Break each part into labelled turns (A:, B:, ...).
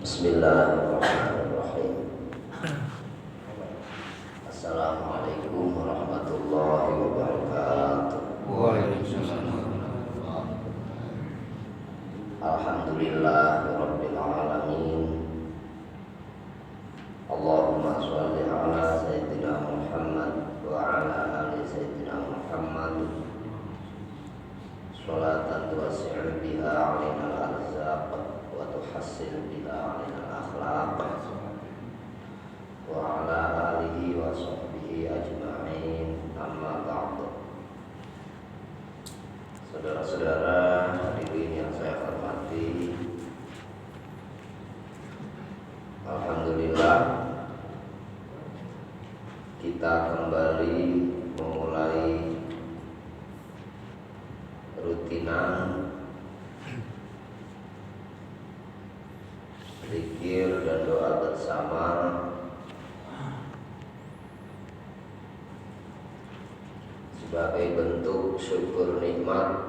A: Bismillahirrahmanirrahim. Assalamualaikum warahmatullahi wabarakatuh.
B: Waalaikumsalam.
A: Alhamdulillahirabbil alamin. Allahumma shalli ala sayyidina Muhammad wa ala ali sayyidina Muhammad. Sholatan tuwasi'u biha 'alaina al-arzaq wa tuhassil biha 'alaina al-akhlaq. Wa ala alihi wa sahbihi ajma'in. Amma ba'd. Saudara-saudara hadirin yang saya hormati, alhamdulillah kita kembali memulai rutinan zikir dan doa bersama sebagai bentuk syukur nikmat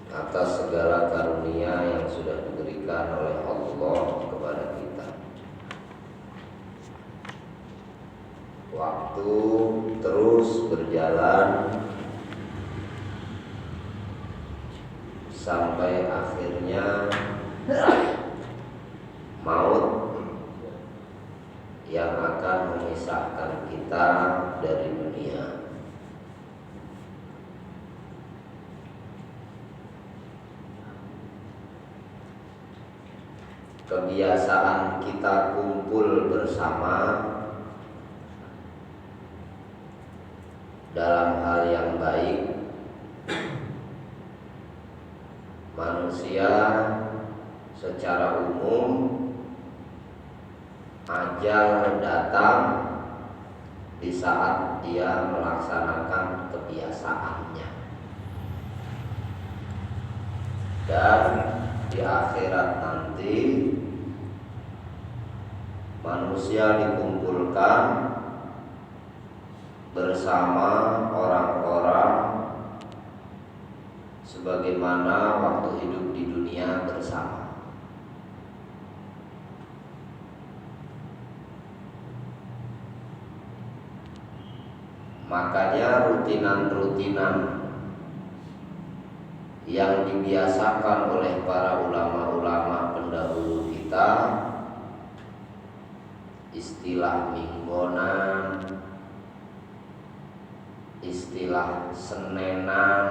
A: atas segala karunia yang sudah diberikan oleh Allah kepada kita. Waktu terus berjalan sampai akhirnya maut yang akan memisahkan kita dari dunia. Kebiasaan kita kumpul bersama dalam hal yang baik, manusia secara umum ajal datang di saat dia melaksanakan kebiasaannya, dan di akhirat nanti manusia dikumpulkan bersama orang-orang sebagaimana waktu hidup di dunia bersama. Makanya rutinan-rutinan yang dibiasakan oleh para ulama-ulama pendahulu kita, istilah minggonan, istilah senenan,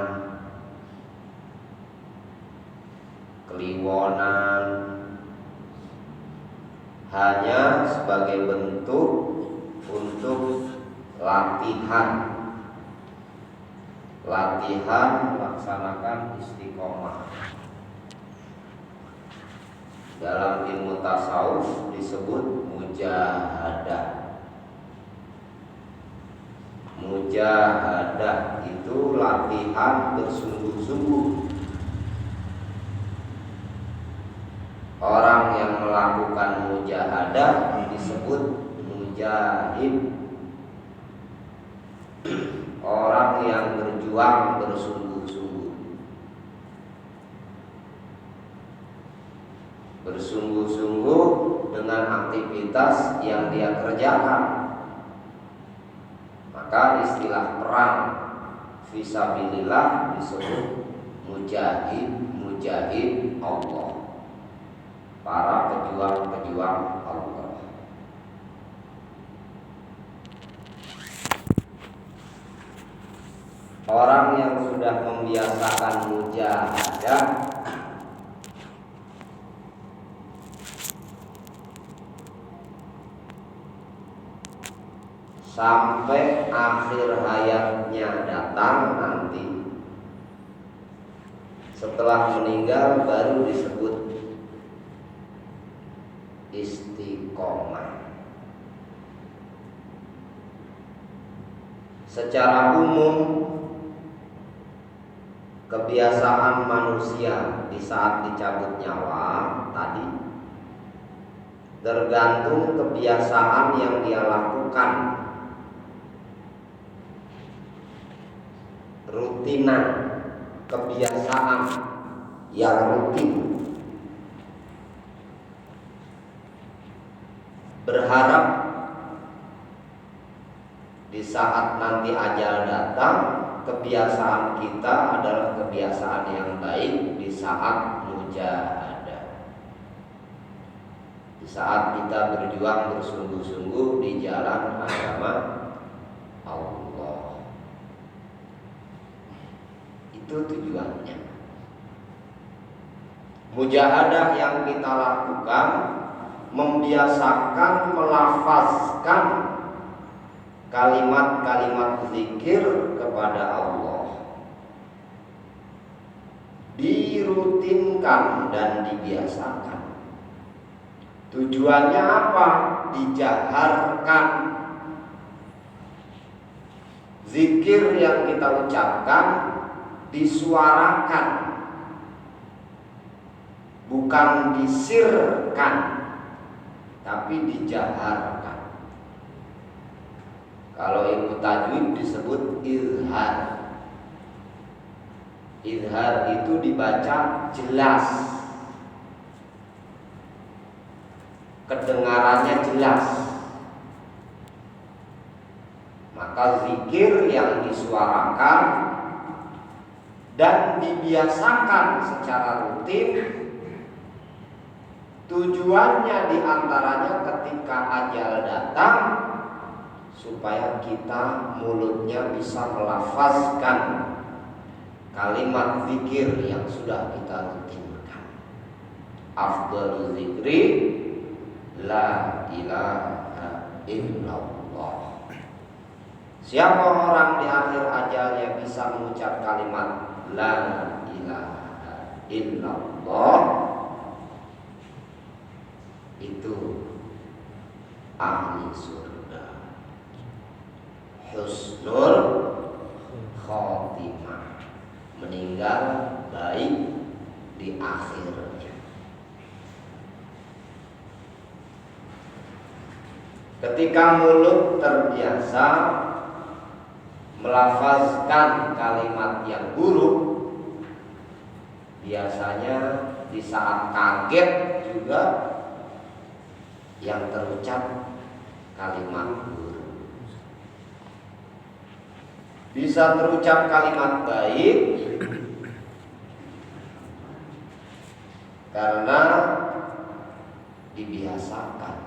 A: kliwonan, hanya sebagai bentuk untuk latihan melaksanakan istiqomah. Dalam ilmu tasawuf disebut mujahadah. Mujahadah itu latihan bersungguh-sungguh. Orang yang melakukan mujahadah disebut mujahid. Orang yang berjuang bersungguh-sungguh. Bersungguh-sungguh dengan aktivitas yang dia kerjakan. Maka istilah perang fisabilillah disebut mujahid Allah. Para pejuang-pejuang Allah. Orang yang sudah membiasakan mujahadah sampai akhir hayatnya datang nanti, setelah meninggal baru disebut istiqomah. Secara umum kebiasaan manusia di saat dicabut nyawa tadi tergantung kebiasaan yang dia lakukan, rutinan kebiasaan yang rutin berharap di saat nanti ajal datang, kebiasaan kita adalah kebiasaan yang baik di saat mujahadah, di saat kita berjuang bersungguh-sungguh di jalan agama Allah. Itu tujuannya. Mujahadah yang kita lakukan membiasakan melafazkan kalimat-kalimat zikir kepada Allah, dirutinkan dan dibiasakan. Tujuannya apa? Dijaharkan. Zikir yang kita ucapkan disuarakan, bukan disirkan, tapi dijaharkan. Kalau ilmu tajwid disebut izhar. Izhar itu dibaca jelas, kedengarannya jelas. Maka zikir yang disuarakan dan dibiasakan secara rutin, tujuannya diantaranya ketika ajal datang supaya kita mulutnya bisa melafazkan kalimat zikir yang sudah kita rutinkan. Afdhalu zikri la ilaha illallah. Siapa orang di akhir ajalnya bisa mengucap kalimat la ilaha illallah, itu ahli surga, husnul khotimah, meninggal baik di akhirnya. Ketika mulut terbiasa melafazkan kalimat yang buruk, biasanya di saat kaget juga yang terucap kalimat buruk. Bisa terucap kalimat baik karena dibiasakan.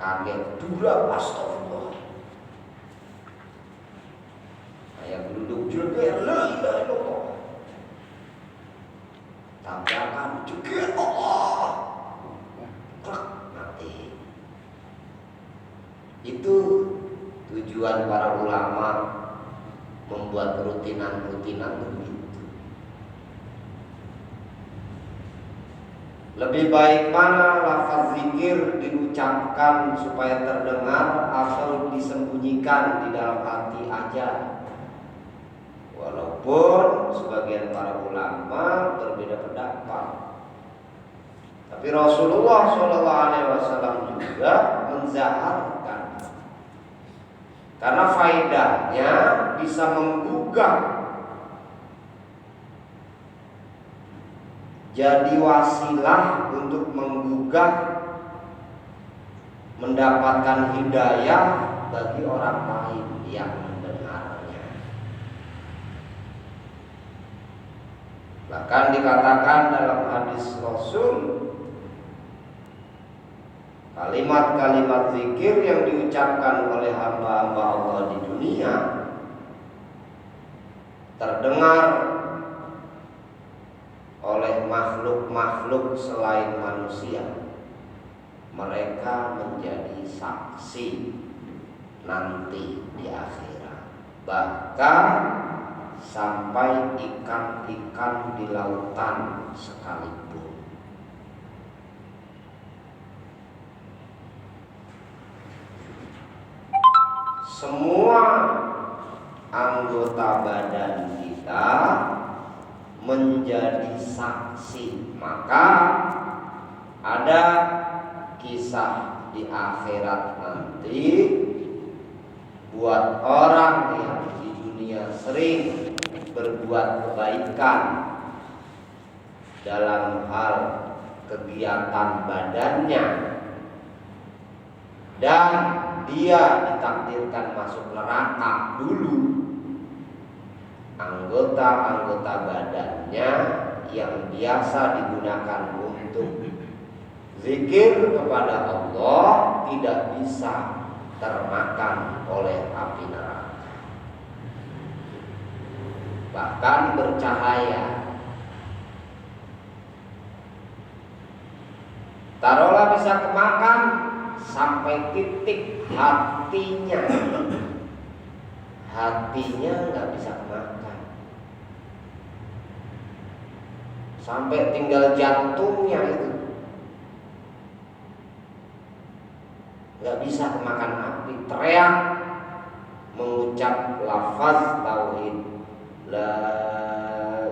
A: Kaget dura, astagfirullah. Kayak duduk juga, la ilaha illallah. Tabrakan juga Allah. Mati. Itu tujuan para ulama membuat rutinan-rutinan begitu. Lebih baik mana lafaz zikir diucapkan supaya terdengar atau disembunyikan di dalam hati aja? Walaupun sebagian para ulama berbeda pendapat, tapi Rasulullah SAW juga menzaharkan, karena faedahnya bisa menggugah, jadi wasilah untuk menggugah, mendapatkan hidayah bagi orang lain yang mendengarnya. Bahkan dikatakan dalam hadis Rasul, kalimat-kalimat zikir yang diucapkan oleh hamba-hamba Allah di dunia terdengar oleh makhluk-makhluk selain manusia, mereka menjadi saksi nanti di akhirat. Bahkan sampai ikan-ikan di lautan sekalipun. Semua anggota badan kita menjadi saksi. Maka ada kisah di akhirat nanti buat orang yang di dunia sering berbuat kebaikan dalam hal kegiatan badannya, dan dia ditakdirkan masuk neraka dulu, anggota-anggota badannya yang biasa digunakan untuk zikir kepada Allah tidak bisa termakan oleh api neraka, bahkan bercahaya. Taruhlah bisa kemakan sampai titik hatinya nggak bisa kemakan, sampai tinggal jantungnya itu nggak bisa kemakan api. Teriak mengucap lafaz tauhid, la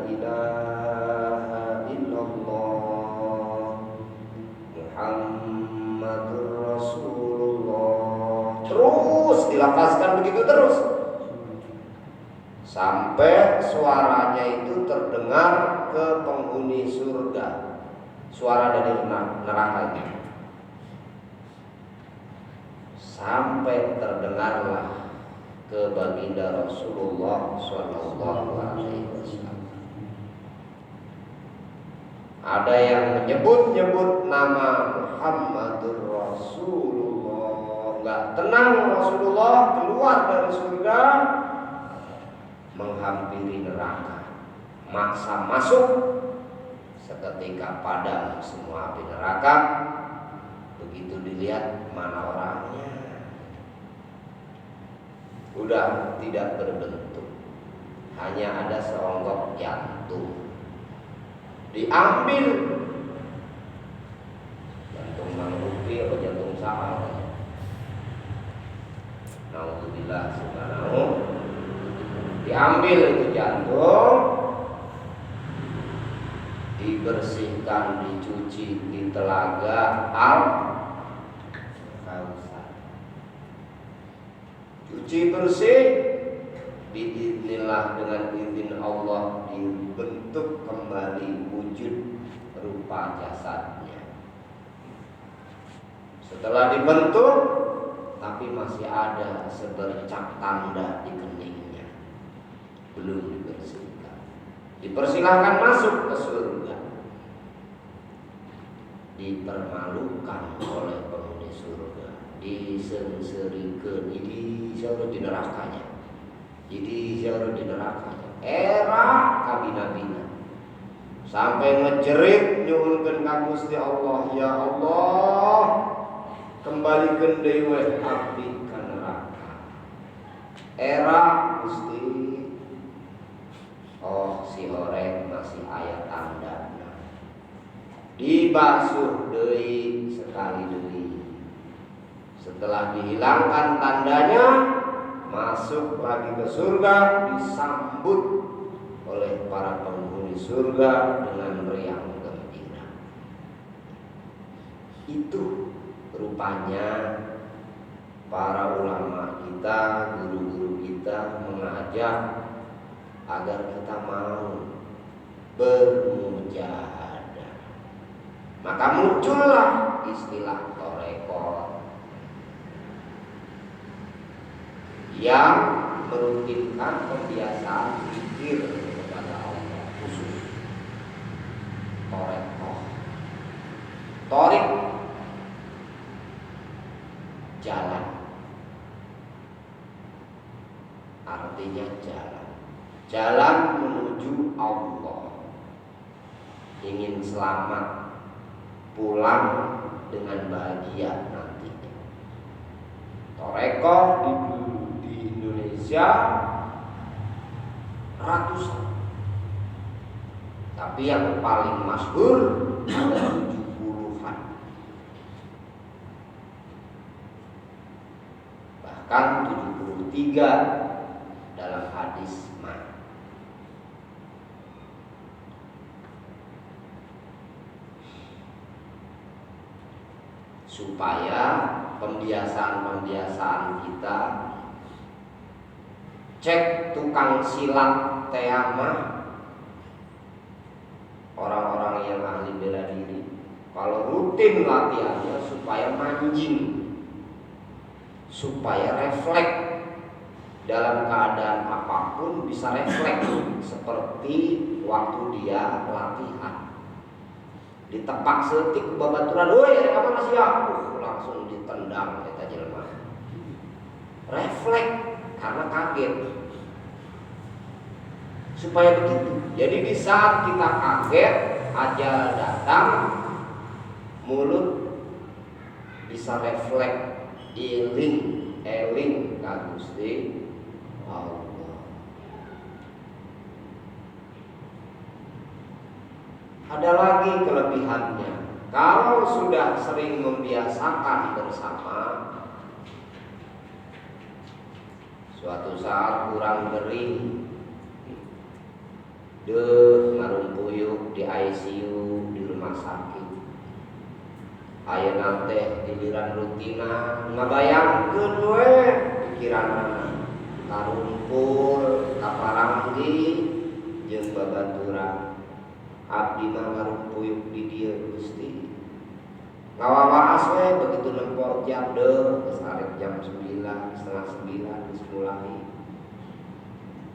A: ilaha illallah Muhammadur Rasulullah, terus dilafazkan begitu terus sampai suaranya itu terdengar ke penghuni surga, suara dari neraka itu, sampai terdengarlah ke baginda Rasulullah SAW. Ada yang menyebut nama Muhammadur Rasulullah, nggak tenang Rasulullah keluar dari surga, menghampiri neraka, maksa masuk. Seketika padam semua api neraka. Begitu dilihat mana orangnya, udah tidak berbentuk, hanya ada seonggok jantung. Diambil jantung manusia atau jantung sapi. Nauzubillah subhanahu. Diambil itu jantung, dibersihkan, dicuci di telaga Al-Kautsar, cuci bersih, diizinillah dengan izin Allah dibentuk kembali wujud rupa jasadnya. Setelah dibentuk, tapi masih ada sebercak tanda di keningnya, belum dibersihkan. Dipersilahkan masuk ke surga. Dipermalukan oleh penghuni surga, disengserikan, dijarut di nerakanya, era kabina-bina, sampai ngejerit nyuhunkeun ka Gusti Allah, ya Allah, kembalikan dewe abdi ka neraka. Era Gusti, oh si horeng masih aya tandana. Dibasuh deui sekali deui. Setelah dihilangkan tandanya, masuk lagi ke surga, disambut oleh para penghuni surga dengan riang gembira. Itu rupanya para ulama kita, guru-guru kita mengajak agar kita mau bermujahadah. Maka muncullah istilah torekot yang merutinkan kebiasaan zikir kepada Allah khusus. Torekoh, torik, jalan, artinya jalan menuju Allah. Ingin selamat, pulang dengan bahagia nantinya. Torekoh di Indonesia ratusan, tapi yang paling masyhur ada 70-an, bahkan 73 dalam hadis mah. Supaya pembiasaan kita, cek tukang silat teamah, orang-orang yang ahli bela diri, kalau rutin latihannya supaya manjing, supaya refleks dalam keadaan apapun bisa refleks, seperti waktu dia latihan ditepak setik babaturan, woi ada kamar siap, langsung ditendang kita jelema, refleks karena kaget. Supaya begitu. Jadi di saat kita kaget, ajal datang, mulut bisa refleks, eling ka Gusti Allah. Ada lagi kelebihannya. Kalau sudah sering membiasakan bersama, suatu saat kurang gering, ngarumpuyuk di ICU di rumah sakit, ayeuna teh giliran rutina ngabayangkeun we pikiranna karumpul kaparanggi jeung babaturan, abdi mah ngarumpuyuk di dieu Gusti, ngawawaas we begitu nempo jam geus arek jam 9, setengah 9 geus mulai.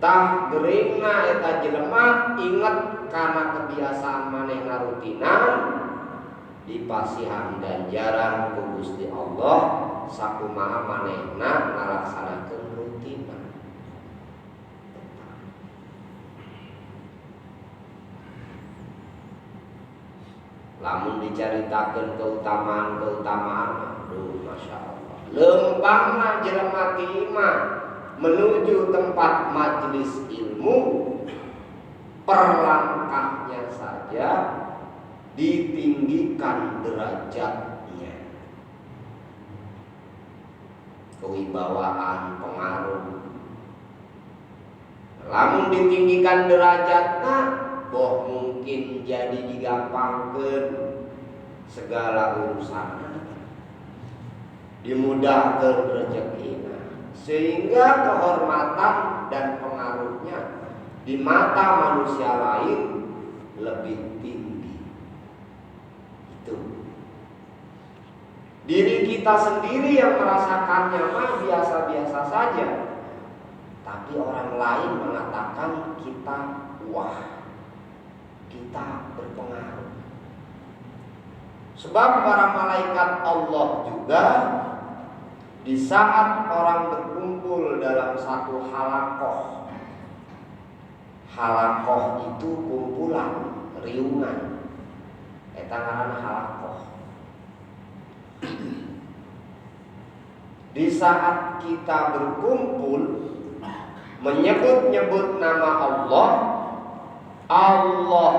A: Tah geringna eta jelema inget karena kebiasaan manehna rutinan dipasihan ganjaran ku Gusti Allah sakumaha manehna ngalaksanakeun rutinan. Lamun dicaritakeun keutamaan, aduh masya Allah. Lempangna jelema timah menuju tempat majelis ilmu, perlangkahnya saja ditinggikan derajatnya, kewibawaan, pengaruh. Lamun ditinggikan derajatnya, boh mungkin jadi digampangkeun segala urusan, dimudahkeun rezekina, sehingga kehormatan dan pengaruhnya di mata manusia lain lebih tinggi. Itu diri kita sendiri yang merasakannya mah biasa-biasa saja, tapi orang lain mengatakan kita wah, kita berpengaruh. Sebab para malaikat Allah juga di saat orang berkumpul dalam satu halakoh, halakoh itu kumpulan, riungan, eta ngaranna halakoh. Di saat kita berkumpul menyebut-nyebut nama Allah, Allah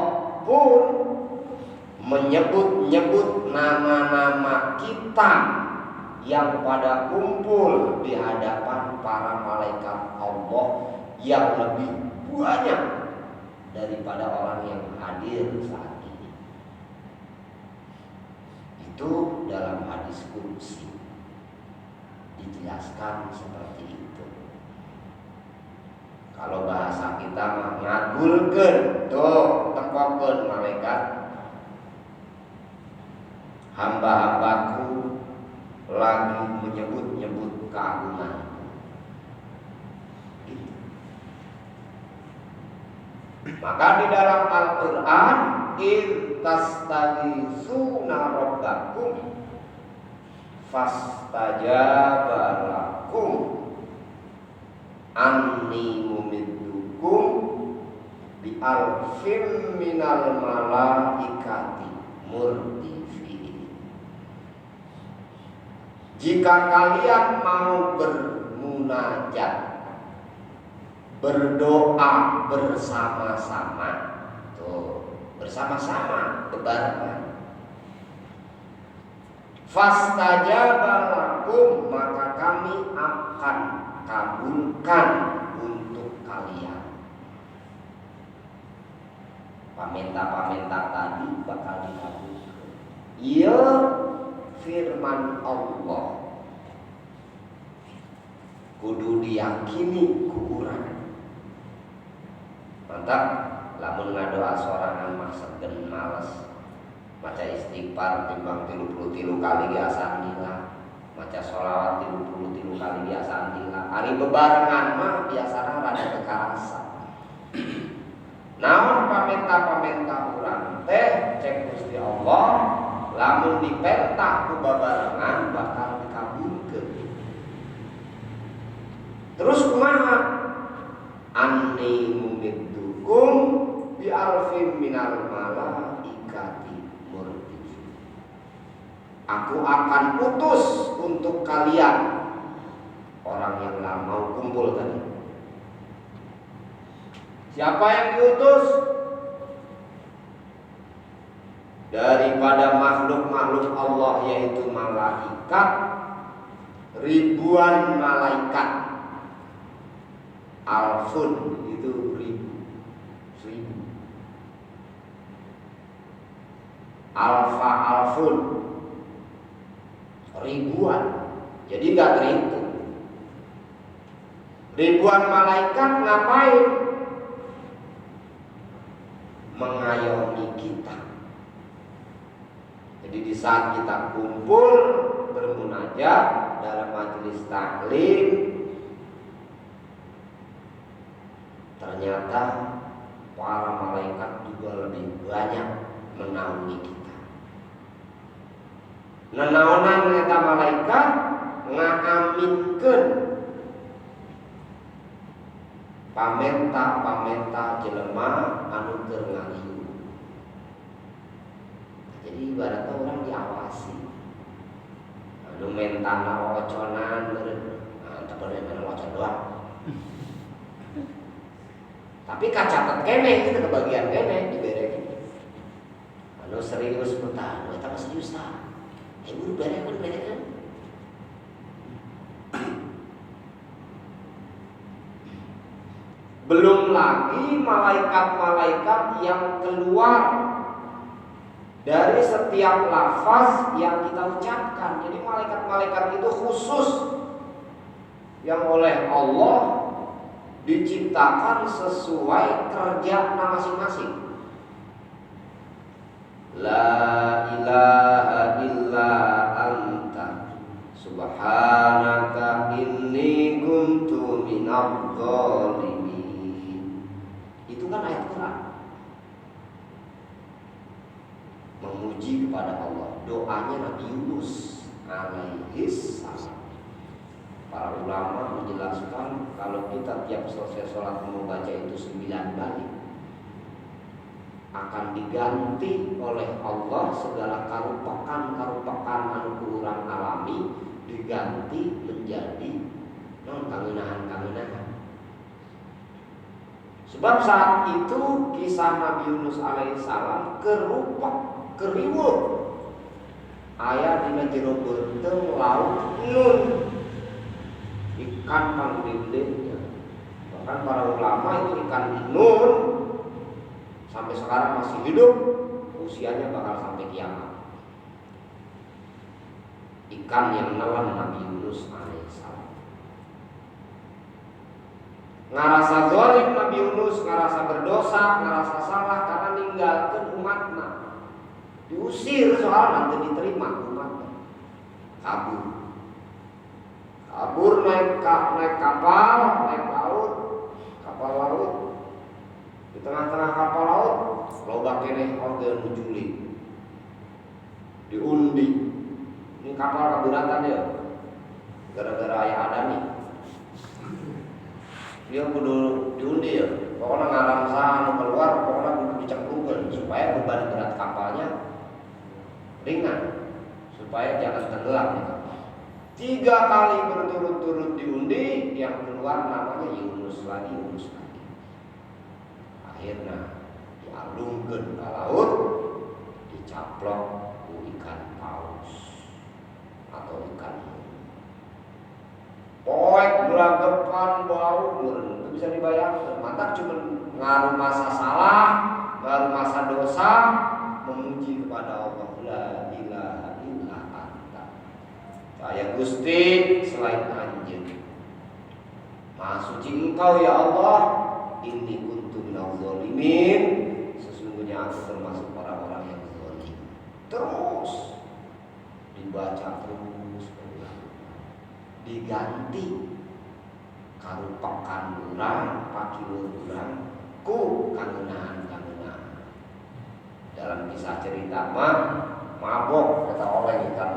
A: pun menyebut-nyebut nama-nama kita yang pada kumpul di hadapan para malaikat Allah yang lebih banyak daripada orang yang hadir saat ini. Itu dalam hadis qudsi dijelaskan seperti itu. Kalau bahasa kita mah ngagulkeun, tuh tempokeun malaikat, hamba-hambaku lagi menyebut-nyebut keagungan. Maka di dalam Al-Quran, tastaghitsuna rabbakum fastajaba lakum anni mumiddukum bi alfin minal malaikati murdifin. Jika kalian mau bermunajat, berdoa bersama-sama, tuh bersama-sama bebarengan, fastajaba lakum, maka kami akan kabulkan untuk kalian. Paminta-paminta tadi bakal dikabulkan. Iya firman Allah kudu diyakini ku urang. Mantap, lamun ngadoa sorangan mah segen males, maca istighfar timbang 33 kali ge asa nila. maca sholawat 33 kali biasa antila. Hari bebarengan mah biasana rada kekarasa. Naon pamenta urang teh cek Gusti Allah lamun dipenta ku babarengan bakal dikabulkeun. Terus kumaha? Anni mumiddukum bi alfin minal malaikati murdifin. Aku akan utus untuk kalian orang yang mau kumpul tadi. Siapa yang diutus? Daripada makhluk-makhluk Allah yaitu malaikat, ribuan malaikat. Alfun itu seribu. Alfa alfun ribuan. Jadi nggak terhitung. Ribuan malaikat ngapain? Mengayomi kita. Jadi di saat kita kumpul bermunajat dalam majelis taklim, ternyata para malaikat juga lebih banyak menaungi kita. Nenaonan eta malaikat ngaaminkeun pamenta jelema anu keur ngaliu. Jadi ibaratnya orang diawasi. Anu mentana waconan meureun. Nah, teu bener wacon doang. Tapi kacatet keneh itu kebagian keneh diberekeun. Anu serius putar, anu eta mah serius tah. Buru berekeun. Belum lagi malaikat-malaikat yang keluar dari setiap lafaz yang kita ucapkan. Jadi malaikat-malaikat itu khusus yang oleh Allah diciptakan sesuai kerja masing-masing. La ilaha illa anta subhanaka inni kuntu minadh dhalimin. Itu kan ayat Quran. Memuji kepada Allah. Doanya Nabi Yunus alaihi salam. Para ulama menjelaskan kalau kita tiap selesai sholat mau baca itu 9 balik, akan diganti oleh Allah segala karupakan anu kurang alami, diganti menjadi kangenahan. Sebab saat itu kisah Nabi Yunus alaihissalam keriweuh aya dina jero beurteung laut Nun, ikan panggede. Bahkan para ulama itu ikan Nun sampai sekarang masih hidup, usianya bakal sampai kiamat. Ikan yang nelan Nabi Yunus alaihissalam. Ngarasa zalim Nabi Yunus, ngarasa berdosa, ngarasa salah karena ninggalkeun umatna. Diusir soal nanti diterima umatna. Kabur naik kapal, naik laut, kapal laut. Di tengah-tengah kapal laut, loba keneh organ juli. Diundi. Ini kapal keberatan ya. Gara-gara aya Adani. Dia kudu diundi ya. Pokoknya ngaram anu keluar, pokoknya kudu dicemplungkeun supaya beban berat kapalnya ringan, supaya jangan tenggelam di kapal. 3 kali berturut-turut diundi, yang keluar namanya Yunus lagi. Akhirnya dialungkeun ka laut, dicaplok ku ikan paus atau ikan poek gelagapan bau meureun, bisa dibayangkan. Mantap cuma ngaruh masa salah, ngaruh masa dosa, memuji kepada Allah. La ilaha illa anta. Saya Gusti selain Anjeun. Maha suci Engkau ya Allah. Inni kuntu minadh dhalimin. Sesungguhnya aku termasuk orang-orang yang zalim. Terus dibaca terus berulang. diganti karupakan urang pakieu urang ku kangeunaan-kangeunaan. Dalam kisah cerita mah mabok kata oleh ikan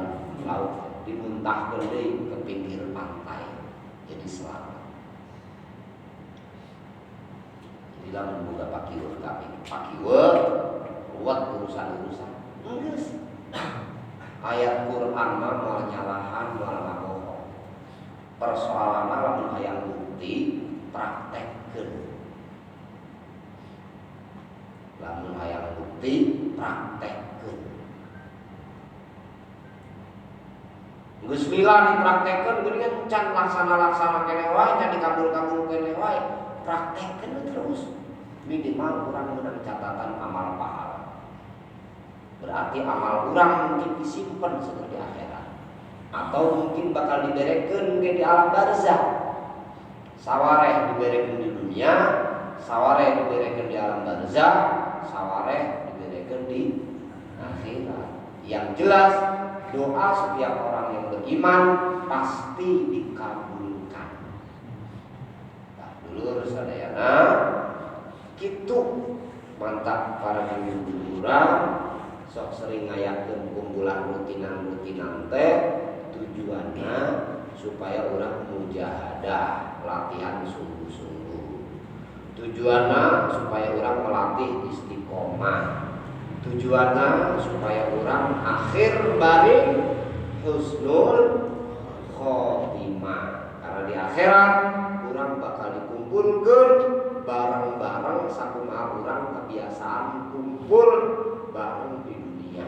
A: laut dimuntahkeun deui ke pinggir pantai jadi selamat. Jadi lamun boga pakieu pakieu ruwet urusan-urusan geus. Ayat Quran mah moal nyalahan moal ngabohong. Persoalanna lamun hayang bukti praktekkeun. Lamun hayang bukti praktekkeun. Geus lila dipraktekkeun geuningan can laksana-laksana keneh wae, can dikabul-kabul keneh wae. Praktekkeun terus. Minimal urang meunang catatan amal pahala. Berarti amal urang mungkin disimpen seperti akhirat. Atau mungkin bakal diberekeun di alam barzakh. Sawareh diberekeun di dunia, sawareh diberekeun di alam barzakh, sawareh diberekeun di akhirat. Yang jelas doa setiap orang yang beriman pasti dikabulkan. Nah, dulur sadayana kitu mantap para guru sok sering ngayakeun kumpulan rutinan-rutinan teh tujuanna supaya urang mujahadah latihan sungguh-sungguh. Tujuanna supaya urang melatih istiqomah. Tujuanna supaya urang akhir baring husnul khotimah. Karena di akhirat urang bakal dikumpulkeun bareng-bareng sakumaha urang kebiasaan kumpul bareng di dunia.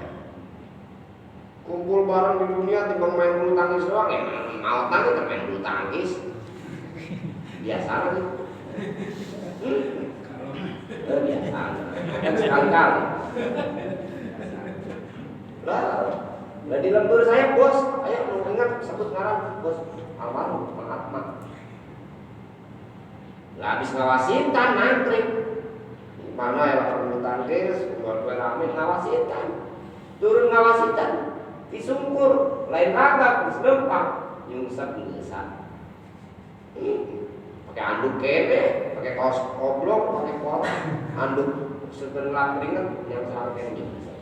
A: Kumpul bareng di dunia timbang main bulu tangkis doang ya, maut nanti main bulu tangkis. Biasa aja. Biasa. Ada sekali-kali. Lah di lembur saya bos, ayo mau ingat sebut ngaran bos almarhum Mahatma. Lah habis ngawasitan nantri. Mana ya bulu tangkis, buat rame ngawasitan. Turun ngawasitan, disungkur, lain ragam, diselempang, nyungsep ngeusan. Pakai anduk kene, pakai kaos oblong, pakai kol, anduk setelah keringet yang sampai nyungsep.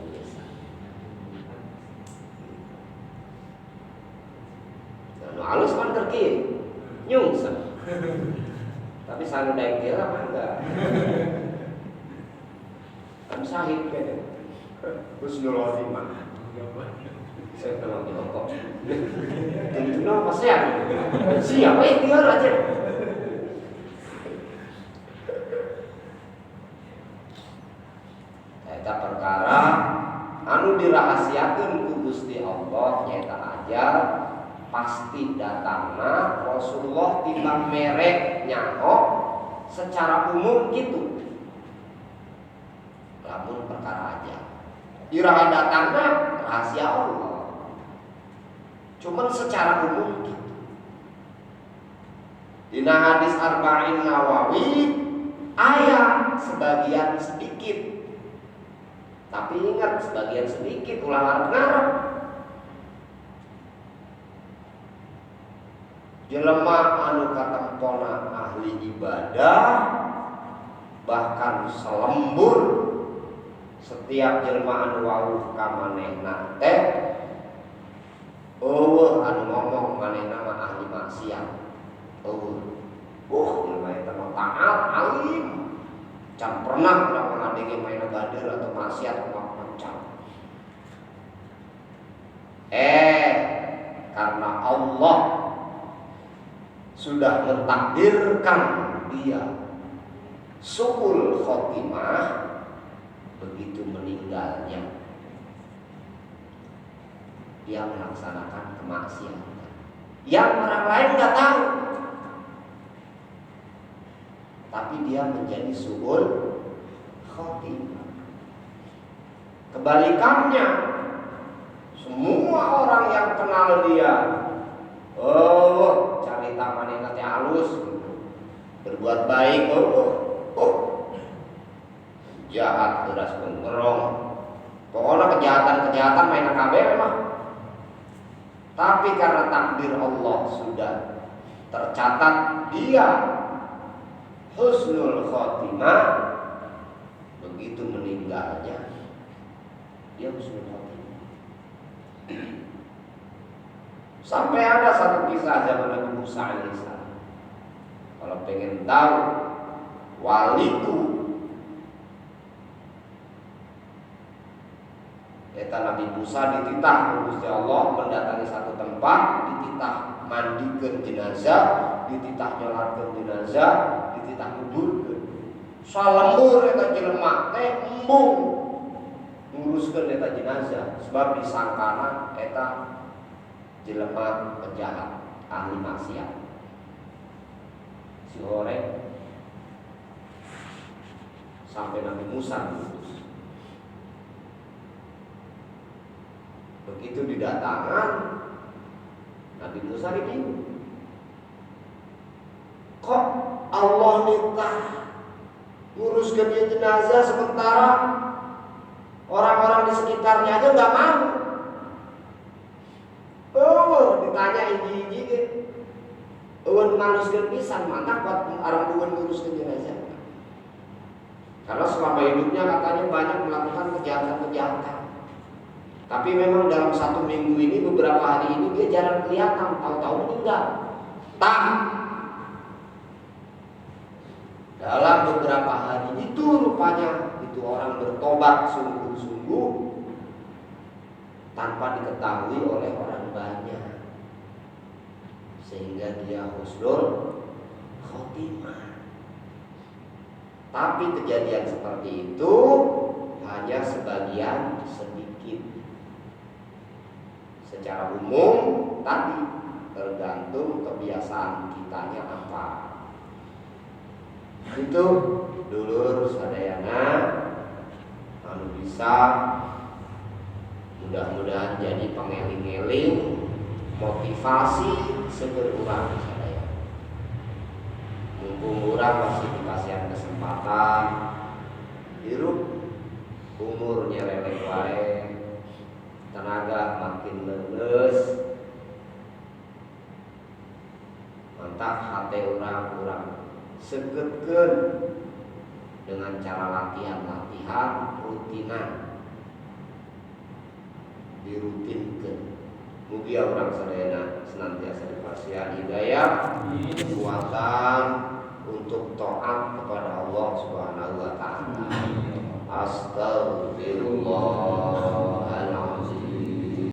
A: Nah, halus kan terkini, nyungsep. Tapi sanu daeng kira mah enggak. Kan sahib kene. Husnul khotimah. Saya kenal di Hongkong. Tentunya apa sehat? Siapa ikhtiar aja. Eta perkara anu dirahasiakeun ku Gusti Allah nyaeta ajar pasti datangna Rasulullah timbang merek nyaho secara umum gitu. Lamun perkara aja iraha datangna rahasia Allah. Cuman secara umum gitu. Dina hadis Arba'in Nawawi aya sebagian sedikit. Tapi ingat sebagian sedikit ulah ngarep-ngarep. Jelema anu katempona ahli ibadah bahkan selembur setiap jelema anu wawuh ka manehna teh eueuh anu ngomong manehna mah ahli maksiat. Jelema eta mah taat alim. Can pernah ngadenge main bader atau maksiat macam. Karena Allah sudah mentakdirkan dia suul khotimah begitu meninggalnya dia melaksanakan kemaksiatan yang orang lain nggak tahu, tapi dia menjadi suul khotimah. Kebalikannya, semua orang yang kenal dia cari taman yang nanti halus, berbuat baik, jahat terus penggerong. Pokoknya kejahatan main KB mah. Tapi karena takdir Allah sudah tercatat dia husnul khotimah, begitu meninggalnya dia husnul khotimah. Sampai ada satu kisah zaman Nabi Musa alaihissalam. Kalau pengen tahu waliku, kata Nabi Musa dititah Gusti Allah mendatangi satu tempat, dititah mandikan jenazah, dititah nyolatkan jenazah, dititah kuburkeun. Salemur eta jelema teh embung nguruskeun eta jenazah, sebab disangkana eta jelema penjahat, ahli maksiat. Si goreng sampai Nabi Musa diutus. Begitu didatangan Nabi Musa bingung. Kok Allah minta nguruskan dia jenazah sementara orang-orang di sekitarnya aja nggak mau. Oh, ditanya hiji-hiji ge. Eueun nguruskeun pisan, mantap buat arang eueun nguruskeun jenazah. Karena selama hidupnya katanya banyak melakukan kejahatan-kejahatan. Tapi memang dalam 1 minggu ini, beberapa hari ini dia jarang kelihatan, tahu-tahu meninggal. Dalam beberapa hari itu rupanya itu orang bertobat sungguh-sungguh tanpa diketahui oleh orang banyak, sehingga dia husnul khotimah. Tapi kejadian seperti itu hanya sebagian sedikit. Secara umum tadi tergantung kebiasaan kitanya apa. Itu dulur sadayana anu bisa mudah-mudahan jadi pengeling-eling motivasi seger urang sadaya. Mumpung urang masih dikasih kesempatan hirup umurnya lelek wae, tenaga makin leles, mantap hati urang segetkeun dengan cara latihan rutinan, dirutinkeun. Mugi urang sadayana senantiasa dipasihan hidayah, kekuatan untuk taat kepada Allah Subhanahu wa taala. Astagfirullah.